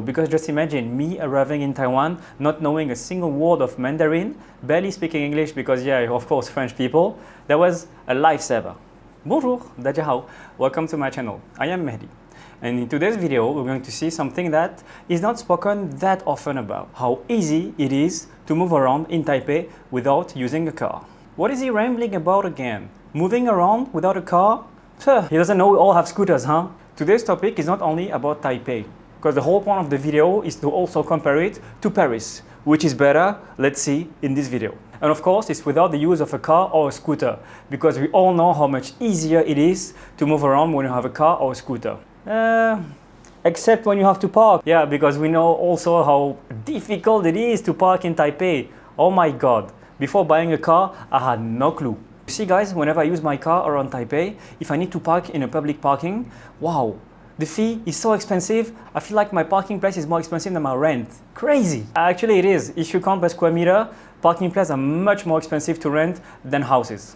because just imagine me arriving in Taiwan, not knowing a single word of Mandarin, barely speaking English because of course, French people. That was a lifesaver. Bonjour, 大家好. Welcome to my channel. I am Mehdi. And in today's video, we're going to see something that is not spoken that often about. How easy it is to move around in Taipei without using a car. What is he rambling about again? Moving around without a car? He doesn't know we all have scooters, huh? Today's topic is not only about Taipei, because the whole point of the video is to also compare it to Paris. Which is better? Let's see in this video. And of course, it's without the use of a car or a scooter, because we all know how much easier it is to move around when you have a car or a scooter. Except when you have to park. Yeah, because we know also how difficult it is to park in Taipei. Oh my god. Before buying a car, I had no clue. You see guys, whenever I use my car around Taipei, if I need to park in a public parking, wow, the fee is so expensive. I feel like my parking place is more expensive than my rent. Crazy. Actually it is. If you count per square meter, parking places are much more expensive to rent than houses.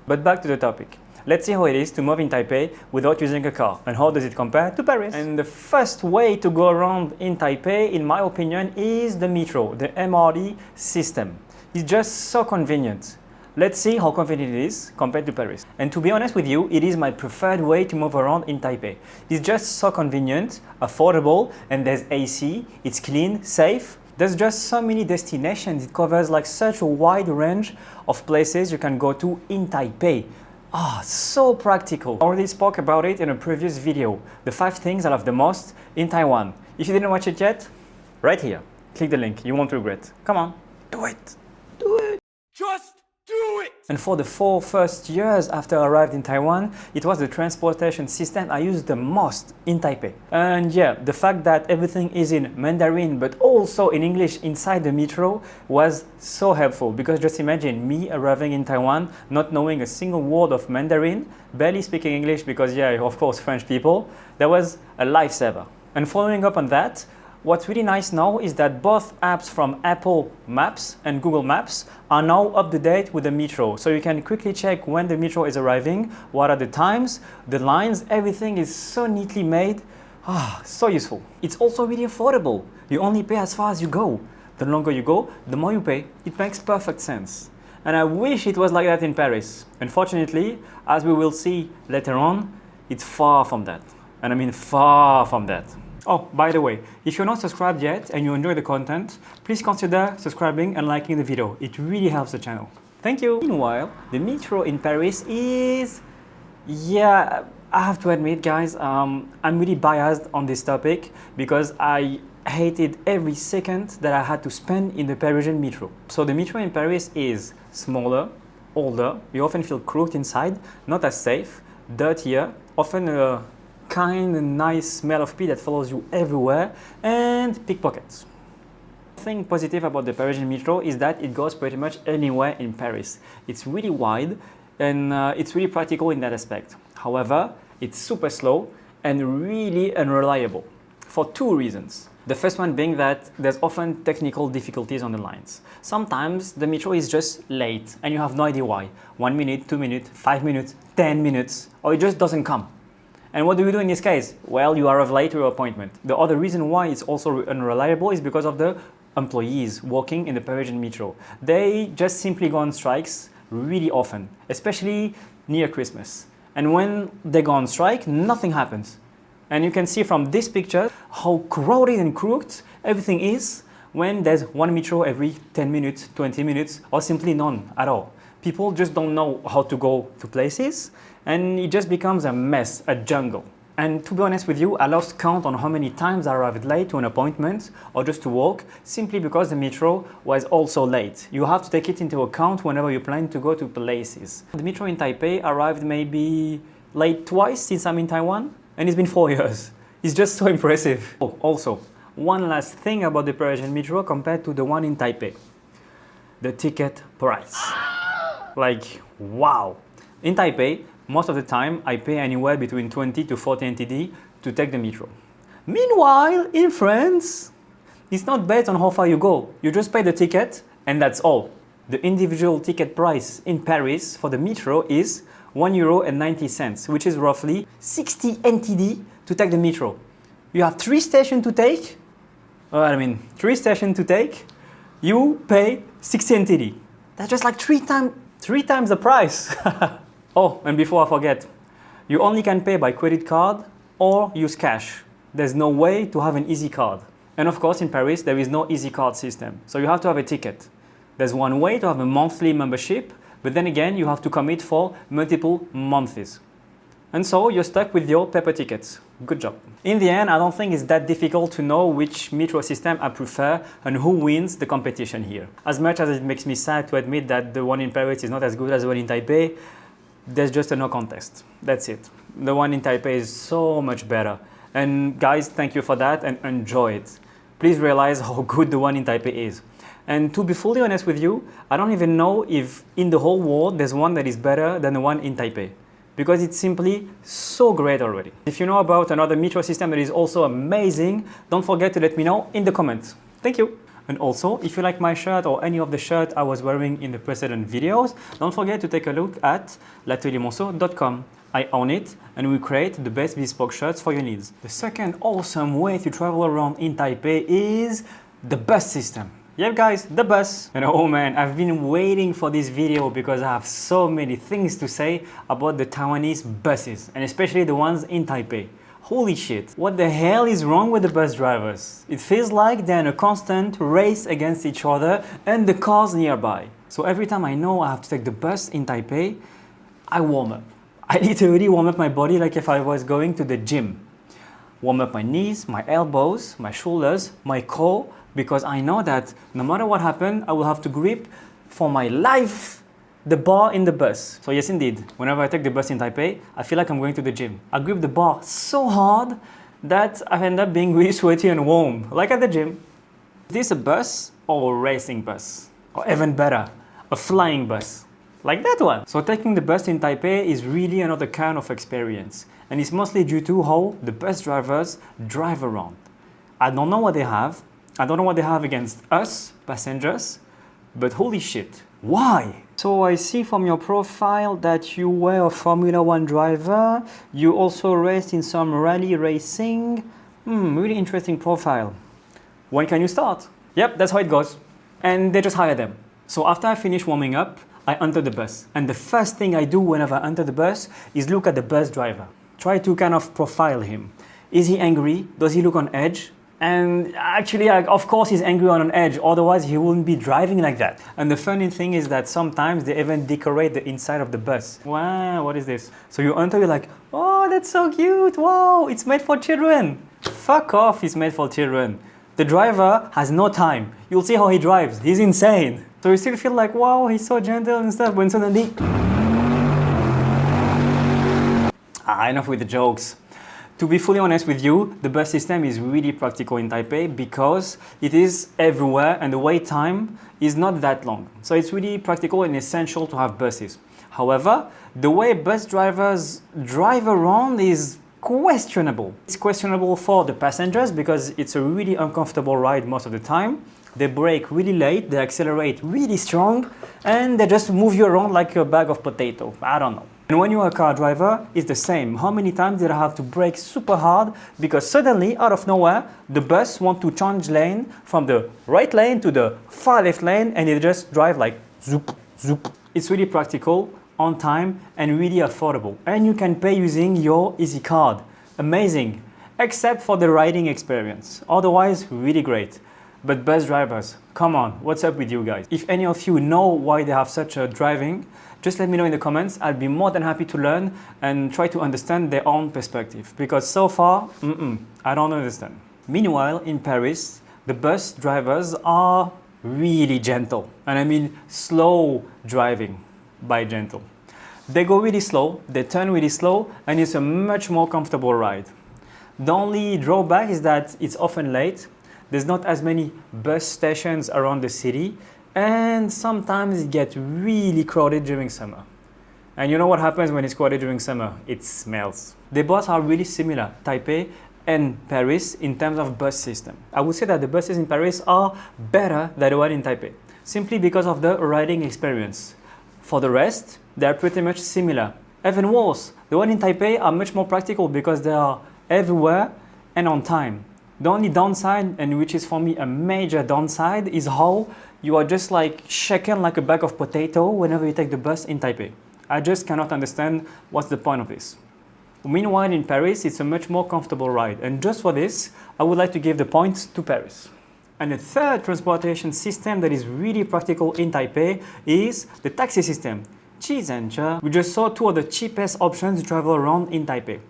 But back to the topic. Let's see how it is to move in Taipei without using a car, and how does it compare to Paris. And the first way to go around in Taipei, in my opinion, is the metro, the MRT system. It's just so convenient. Let's see how convenient it is compared to Paris. And to be honest with you, it is my preferred way to move around in Taipei. It's just so convenient, affordable, and there's AC, it's clean, safe. There's just so many destinations. It covers like such a wide range of places you can go to in Taipei. So practical. I already spoke about it in a previous video. The 5 things I love the most in Taiwan. If you didn't watch it yet, right here. Click the link, you won't regret. Come on, do it. Do it. Just do it! And for the 4 first years after I arrived in Taiwan, it was the transportation system I used the most in Taipei. And yeah, the fact that everything is in Mandarin but also in English inside the metro was so helpful, because just imagine me arriving in Taiwan, not knowing a single word of Mandarin, barely speaking English because of course, French people. That was a lifesaver. And following up on that, what's really nice now is that both apps from Apple Maps and Google Maps are now up to date with the metro. So you can quickly check when the metro is arriving, what are the times, the lines, everything is so neatly made. So useful. It's also really affordable. You only pay as far as you go. The longer you go, the more you pay. It makes perfect sense. And I wish it was like that in Paris. Unfortunately, as we will see later on, it's far from that. And I mean far from that. Oh, by the way, if you're not subscribed yet and you enjoy the content, please consider subscribing and liking the video. It really helps the channel. Thank you. Meanwhile, the metro in Paris is... I have to admit, guys, I'm really biased on this topic because I hated every second that I had to spend in the Parisian metro. So the metro in Paris is smaller, older, you often feel crooked inside, not as safe, dirtier, often a kind and nice smell of pee that follows you everywhere, and pickpockets. The thing positive about the Parisian metro is that it goes pretty much anywhere in Paris. It's really wide and it's really practical in that aspect. However, it's super slow and really unreliable for 2 reasons. The first one being that there's often technical difficulties on the lines. Sometimes the metro is just late and you have no idea why. 1 minute, 2 minutes, 5 minutes, 10 minutes, or it just doesn't come. And what do we do in this case? Well, you arrive late to your appointment. The other reason why it's also unreliable is because of the employees working in the Parisian metro. They just simply go on strikes really often, especially near Christmas. And when they go on strike, nothing happens. And you can see from this picture how crowded and crooked everything is when there's 1 metro every 10 minutes, 20 minutes, or simply none at all. People just don't know how to go to places, and it just becomes a mess, a jungle. And to be honest with you, I lost count on how many times I arrived late to an appointment or just to walk, simply because the metro was also late. You have to take it into account whenever you plan to go to places. The metro in Taipei arrived maybe late twice since I'm in Taiwan, and it's been 4 years. It's just so impressive. Oh, also, one last thing about the Parisian metro compared to the one in Taipei. The ticket price. Like, wow. In Taipei, most of the time I pay anywhere between 20 to 40 NTD to take the metro. Meanwhile, in France, it's not based on how far you go. You just pay the ticket and that's all. The individual ticket price in Paris for the metro is €1.90, which is roughly 60 NTD to take the metro. You have 3 stations to take I mean, 3 stations to take, you pay 60 NTD. That's just like three times the price. Oh, and before I forget, you only can pay by credit card or use cash. There's no way to have an easy card. And of course, in Paris, there is no easy card system. So you have to have a ticket. There's one way to have a monthly membership, but then again, you have to commit for multiple months. And so you're stuck with your paper tickets. Good job. In the end, I don't think it's that difficult to know which metro system I prefer and who wins the competition here. As much as it makes me sad to admit that the one in Paris is not as good as the one in Taipei, there's just a no contest. That's it. The one in Taipei is so much better. And guys, thank you for that and enjoy it. Please realize how good the one in Taipei is. And to be fully honest with you, I don't even know if in the whole world there's one that is better than the one in Taipei, because it's simply so great already. If you know about another metro system that is also amazing, don't forget to let me know in the comments. Thank you. And also, if you like my shirt or any of the shirt I was wearing in the precedent videos, don't forget to take a look at l'ateliermonceau.com. I own it and we create the best bespoke shirts for your needs. The second awesome way to travel around in Taipei is the bus system. Yep guys, the bus. And oh man, I've been waiting for this video because I have so many things to say about the Taiwanese buses, and especially the ones in Taipei. Holy shit, what the hell is wrong with the bus drivers? It feels like they're in a constant race against each other and the cars nearby. So every time I know I have to take the bus in Taipei, I warm up. I literally warm up my body like if I was going to the gym. Warm up my knees, my elbows, my shoulders, my core, because I know that no matter what happens, I will have to grip for my life the bar in the bus. So yes, indeed, whenever I take the bus in Taipei, I feel like I'm going to the gym. I grip the bar so hard that I end up being really sweaty and warm, like at the gym. Is this a bus or a racing bus? Or even better, a flying bus? Like that one. So taking the bus in Taipei is really another kind of experience. And it's mostly due to how the bus drivers drive around. I don't know what they have. I don't know what they have against us, passengers, but holy shit, why? So I see from your profile that you were a Formula 1 driver. You also raced in some rally racing. Really interesting profile. When can you start? Yep, that's how it goes. And they just hire them. So after I finish warming up, I enter the bus. And the first thing I do whenever I enter the bus is look at the bus driver. Try to kind of profile him. Is he angry? Does he look on edge? And actually, of course, he's angry on an edge, otherwise he wouldn't be driving like that. And the funny thing is that sometimes they even decorate the inside of the bus. Wow, what is this? So you enter, you're like, oh, that's so cute, wow, it's made for children. Fuck off, it's made for children. The driver has no time. You'll see how he drives, he's insane. So you still feel like, wow, he's so gentle and stuff, when suddenly... enough with the jokes. To be fully honest with you, the bus system is really practical in Taipei because it is everywhere and the wait time is not that long. So it's really practical and essential to have buses. However, the way bus drivers drive around is questionable. It's questionable for the passengers because it's a really uncomfortable ride most of the time. They brake really late, they accelerate really strong, and they just move you around like a bag of potato. I don't know. And when you're a car driver, it's the same. How many times did I have to brake super hard because suddenly, out of nowhere, the bus wants to change lane from the right lane to the far left lane, and it just drives like zoop, zoop. It's really practical, on time, and really affordable. And you can pay using your Easy Card. Amazing. Except for the riding experience. Otherwise, really great. But bus drivers, come on, what's up with you guys? If any of you know why they have such a driving, just let me know in the comments. I'll be more than happy to learn and try to understand their own perspective. Because so far, I don't understand. Meanwhile, in Paris, the bus drivers are really gentle. And I mean slow driving by gentle. They go really slow, they turn really slow, and it's a much more comfortable ride. The only drawback is that it's often late. There's not as many bus stations around the city, and sometimes it gets really crowded during summer. And you know what happens when it's crowded during summer? It smells. They both are really similar, Taipei and Paris, in terms of bus system. I would say that the buses in Paris are better than the one in Taipei, simply because of the riding experience. For the rest, they are pretty much similar. Even worse, the one in Taipei are much more practical because they are everywhere and on time. The only downside, and which is for me a major downside, is how you are just like shaken like a bag of potato whenever you take the bus in Taipei. I just cannot understand what's the point of this. Meanwhile, in Paris, it's a much more comfortable ride. And just for this, I would like to give the points to Paris. And the third transportation system that is really practical in Taipei is the taxi system. We just saw two of the cheapest options to travel around in Taipei.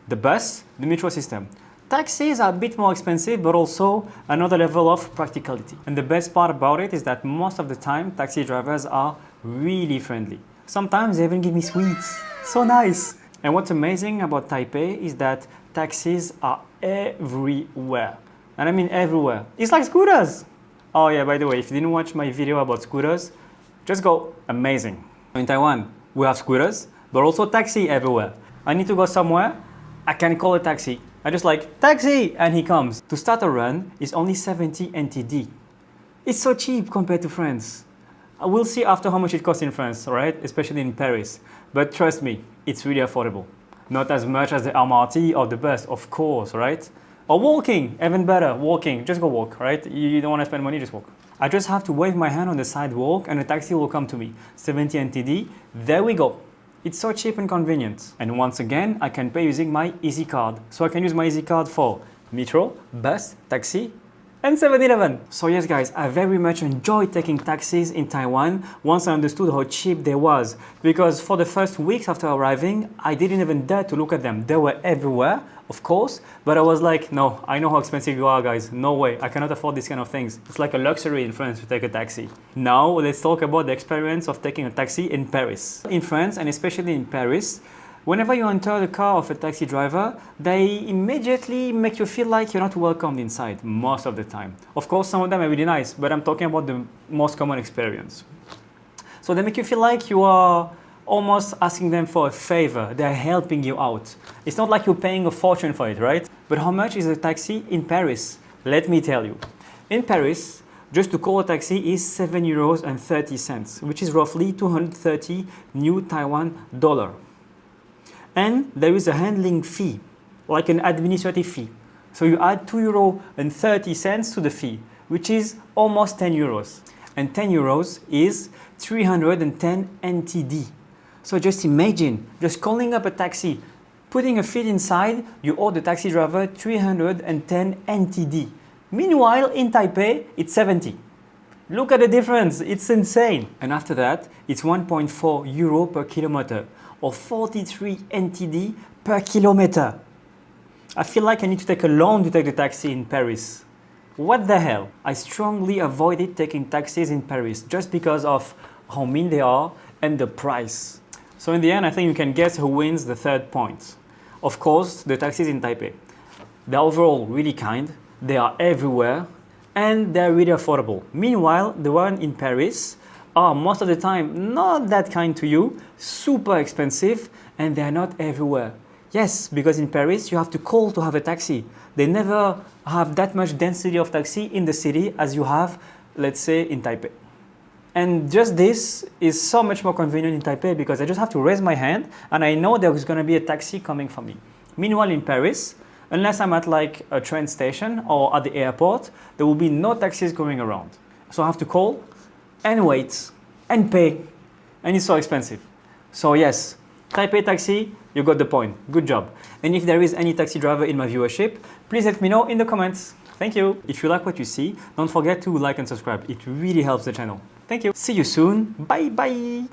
The bus, the metro system. Taxis are a bit more expensive, but also another level of practicality. And the best part about it is that most of the time, taxi drivers are really friendly. Sometimes they even give me sweets. So nice. And what's amazing about Taipei is that taxis are everywhere. And I mean everywhere. It's like scooters. Oh yeah, by the way, if you didn't watch my video about scooters, just go. Amazing. In Taiwan, we have scooters, but also taxi everywhere. I need to go somewhere, I can call a taxi. I just like, taxi, and he comes. To start a run is only 70 NTD. It's so cheap compared to France. We'll see after how much it costs in France, right? Especially in Paris. But trust me, it's really affordable. Not as much as the MRT or the bus, of course, right? Or walking, even better, walking. Just go walk, right? You don't want to spend money, just walk. I just have to wave my hand on the sidewalk and a taxi will come to me. 70 NTD, there we go. It's so cheap and convenient. And once again, I can pay using my Easy Card. So I can use my Easy Card for metro, bus, taxi, and 7-Eleven. So yes guys, I very much enjoyed taking taxis in Taiwan once I understood how cheap they was. Because for the first weeks after arriving, I didn't even dare to look at them. They were everywhere, of course, but I was like, no, I know how expensive you are guys. No way, I cannot afford these kind of things. It's like a luxury in France to take a taxi. Now let's talk about the experience of taking a taxi in Paris. In France, and especially in Paris, whenever you enter the car of a taxi driver, they immediately make you feel like you're not welcomed inside, most of the time. Of course, some of them are really nice, but I'm talking about the most common experience. So they make you feel like you are almost asking them for a favor. They're helping you out. It's not like you're paying a fortune for it, right? But how much is a taxi in Paris? Let me tell you. In Paris, just to call a taxi is €7.30, which is roughly 230 new Taiwan dollar. And there is a handling fee, like an administrative fee. So you add €2.30 to the fee, which is almost €10. And €10 is 310 NTD. So just imagine, just calling up a taxi, putting a fee inside, you owe the taxi driver 310 NTD. Meanwhile, in Taipei, it's 70. Look at the difference, it's insane. And after that, it's 1.4 euro per kilometer, or 43 NTD per kilometer. I feel like I need to take a loan to take the taxi in Paris. What the hell? I strongly avoided taking taxis in Paris just because of how mean they are and the price. So in the end, I think you can guess who wins the third point. Of course, the taxis in Taipei. They're overall really kind, they are everywhere, and they're really affordable. Meanwhile, the one in Paris are most of the time not that kind to you, super expensive, and they're not everywhere. Yes, because in Paris, you have to call to have a taxi. They never have that much density of taxi in the city as you have, let's say, in Taipei. And just this is so much more convenient in Taipei because I just have to raise my hand and I know there's going to be a taxi coming for me. Meanwhile, in Paris, unless I'm at like a train station or at the airport, there will be no taxis going around. So I have to call and wait and pay, and it's so expensive. So yes, Taipei taxi, you got the point. Good job. And if there is any taxi driver in my viewership, please let me know in the comments. Thank you. If you like what you see, don't forget to like and subscribe. It really helps the channel. Thank you. See you soon. Bye bye.